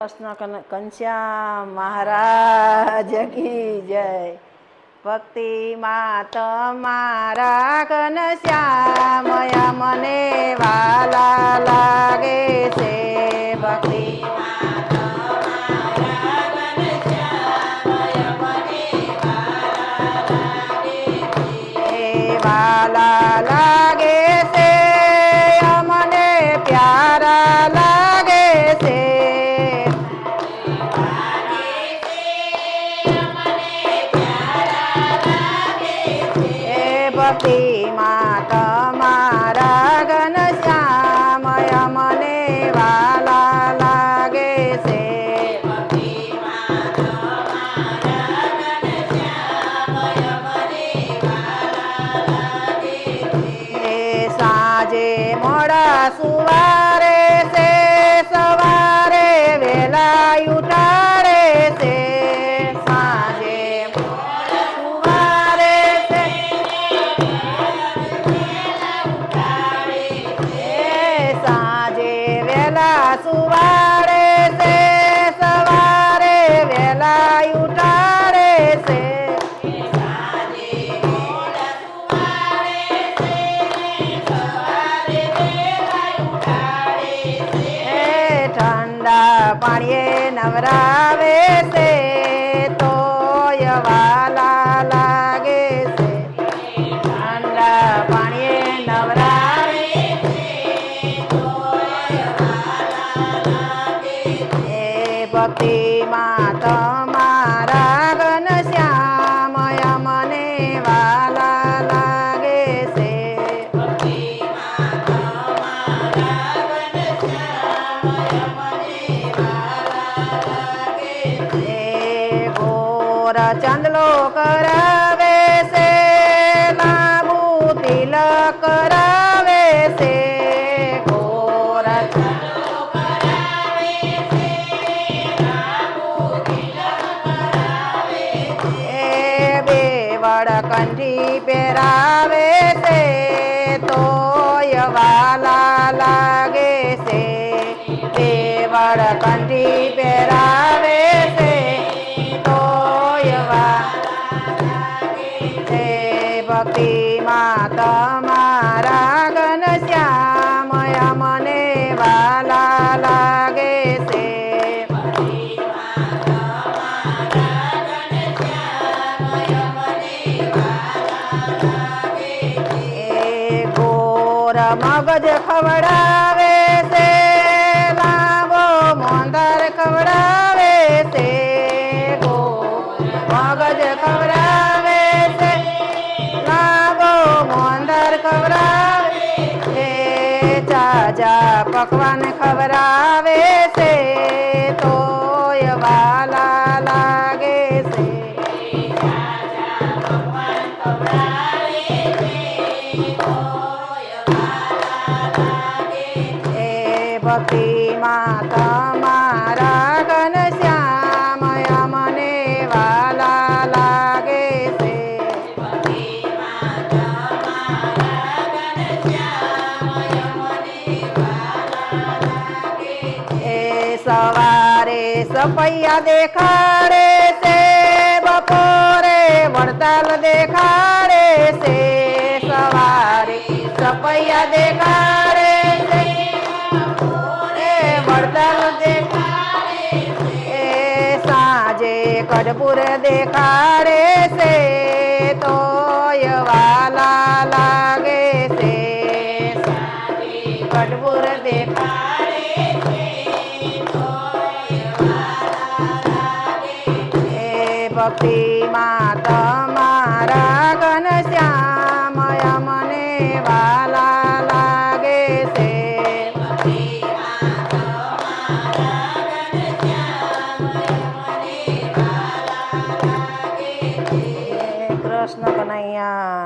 કૃષ્ણ ઘનશ્યામ મહારાજ કી જય। ભક્તિ માં તમારા ઘનશ્યામ મને વાલા લાગે છે। ભક્તિ વાલા લાગે છે, મને પ્યારા લાગે છે। ભક્તિ માં તમારા ઘનશ્યામ મને વાલા લાગે છે। સાંજે મોડા સુવારે છે, સવારે વેલા ઉઠાડે છે। સાંજે સુવારે છે, સાંજે વેલા સુવારે છે, સવારે વેલા ઉઠાડે છે। ઠંડા પાણીએ નવરાવે છે, તોય વાલા લાગે છે। ઠંડા પાણીએ નવરાવે છે, તોય વાલા લાગે છે। ભક્તિ માં તમારા ઘનશ્યામ મને વાલા લાગે છે। ચાંદલો કરાવે છે, લાંબુ તિલક કરાવે છે। ગોરા ચાંદલો કરાવે છે, લાંબુ તિલક કરાવે છે। બે વળકંઠી પહેરાવે છે, તોય વાલા લાગે છે। બે વળકંઠી પહેરાવે છે, ભક્તિ માં તમારા ઘનશ્યામ મને વાલા લાગે છે। ગોર મગજ ખવડાવે છે, લાંબો મોંદર ખવડાવે છે। મગજ ખવડાવે છે, લાંબો મોંદર ખવડાવે છે। જાજા પકવાન ખવડાવે છે, તોય વાલા લાગે છે। ભક્તિ માં તમારા ઘનશ્યામ મને વાલા લાગે છે। સવારે સપૈયા દેખાડે છે, બપોરે વડતાલ દેખાડે છે। સવારે સપૈયા દેખાડે છે, બપોરે વડતાલ દેખાડે છે। સાંજે કડપુર દેખાડે છે, તોય વાલા લાગે છે। કડપુર દેખાડે છે, ભક્તિ માં તમારા ઘનશ્યામ મને વાલા લાગે છે। કૃષ્ણ કનૈયા